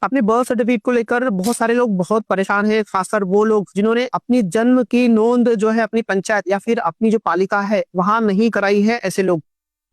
अपने birth certificate को लेकर बहुत सारे लोग बहुत परेशान हैं, खासकर वो लोग जिन्होंने अपनी जन्म की नोंद जो है अपनी पंचायत या फिर अपनी जो पालिका है वहां नहीं कराई है। ऐसे लोग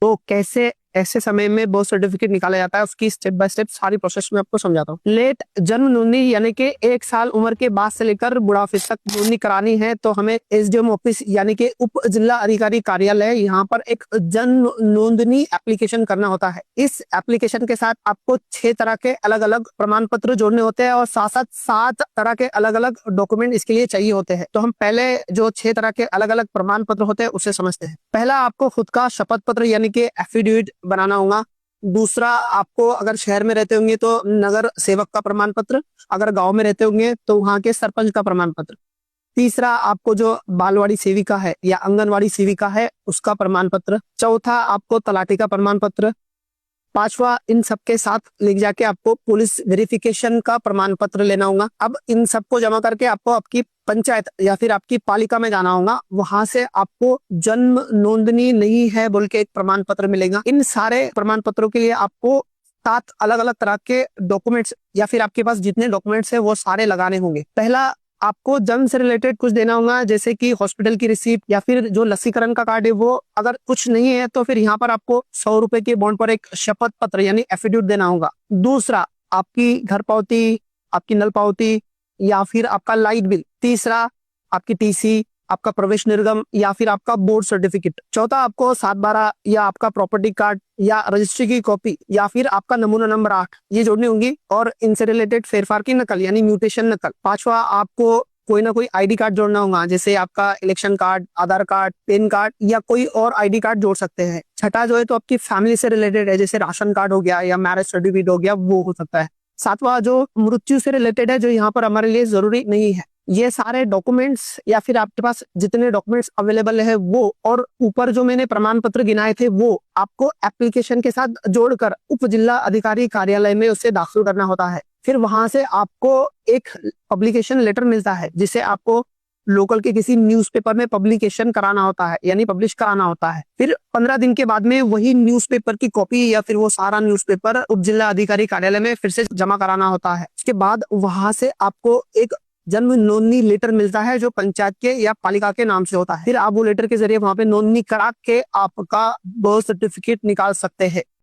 तो कैसे ऐसे समय में बर्थ सर्टिफिकेट निकाला जाता है, उसकी स्टेप बाय स्टेप सारी प्रोसेस में आपको समझाता हूँ। लेट जन्म नोंदणी यानी कि 1 साल उम्र के बाद से लेकर बुढ़ापे तक नोंदणी करानी है तो हमें एसडीएम ऑफिस यानी कि उप जिला अधिकारी कार्यालय यहाँ पर एक जन्म नोंदणी एप्लीकेशन करना होता है। इस एप्लीकेशन के साथ आपको 6 तरह के अलग अलग प्रमाण पत्र जोड़ने होते हैं और साथ साथ 7 तरह के अलग अलग डॉक्यूमेंट इसके लिए चाहिए होते हैं। तो हम पहले जो 6 तरह के अलग अलग प्रमाण पत्र होते हैं उसे समझते हैं। पहला, आपको खुद का शपथ पत्र यानी कि एफिडेविट बनाना होगा। दूसरा, आपको अगर शहर में रहते होंगे तो नगर सेवक का प्रमाण पत्र, अगर गांव में रहते होंगे तो वहां के सरपंच का प्रमाण पत्र। तीसरा, आपको जो बालवाड़ी सेविका है या आंगनवाड़ी सेविका है उसका प्रमाण पत्र। चौथा, आपको तलाटी का प्रमाण पत्र। पांचवा, इन सबके साथ ले जाके आपको पुलिस वेरिफिकेशन का प्रमाण पत्र लेना होगा। अब इन सबको जमा करके आपको आपकी पंचायत या फिर आपकी पालिका में जाना होगा। वहां से आपको जन्म नोंदनी नहीं है बोल के एक प्रमाण पत्र मिलेगा। इन सारे प्रमाण पत्रों के लिए आपको 7 अलग अलग तरह के डॉक्यूमेंट्स या फिर आपके पास जितने डॉक्यूमेंट्स है वो सारे लगाने होंगे। पहला, आपको जन्म से रिलेटेड कुछ देना होगा, जैसे कि हॉस्पिटल की रिसीप्ट या फिर जो लसीकरण का कार्ड है वो। अगर कुछ नहीं है तो फिर यहाँ पर आपको 100 रुपए के बॉन्ड पर एक शपथ पत्र यानी एफिडेविट देना होगा। दूसरा, आपकी घर पावती, आपकी नल पावती या फिर आपका लाइट बिल। तीसरा, आपकी टीसी, आपका प्रवेश निर्गम या फिर आपका बोर्ड सर्टिफिकेट। चौथा, आपको 7/12 या आपका प्रॉपर्टी कार्ड या रजिस्ट्री की कॉपी या फिर आपका नमूना नंबर 8 ये जोड़नी होंगी और इनसे रिलेटेड फेरफार की नकल यानी म्यूटेशन नकल। पांचवा, आपको कोई ना कोई आईडी कार्ड जोड़ना होगा, जैसे आपका इलेक्शन कार्ड, आधार कार्ड, पैन कार्ड या कोई और आईडी कार्ड जोड़ सकते हैं। छठा जो है तो आपकी फैमिली से रिलेटेड है, जैसे राशन कार्ड हो गया या मैरिज सर्टिफिकेट हो गया, वो हो सकता है। सातवां, जो मृत्यु से रिलेटेड है, जो यहाँ पर हमारे लिए जरूरी नहीं है। ये सारे डॉक्यूमेंट्स या फिर आपके पास जितने डॉक्यूमेंट्स अवेलेबल है वो और ऊपर जो मैंने प्रमाण पत्र गिनाए थे वो आपको एप्लीकेशन के साथ जोड़कर उप जिला अधिकारी कार्यालय में उसे दाखिल करना होता है। फिर वहां से आपको एक पब्लिकेशन लेटर मिलता है जिसे आपको लोकल के किसी न्यूज़पेपर में पब्लिकेशन कराना होता है यानी पब्लिश कराना होता है। फिर 15 दिन के बाद में वही न्यूज़पेपर की कॉपी या फिर वो सारा न्यूज़पेपर उप जिला अधिकारी कार्यालय में फिर से जमा कराना होता है। उसके बाद वहां से आपको एक जन्म नोंदनी लेटर मिलता है जो पंचायत के या पालिका के नाम से होता है। फिर आप वो लेटर के जरिए वहां पे नोंदनी करा के आपका बर्थ सर्टिफिकेट निकाल सकते हैं।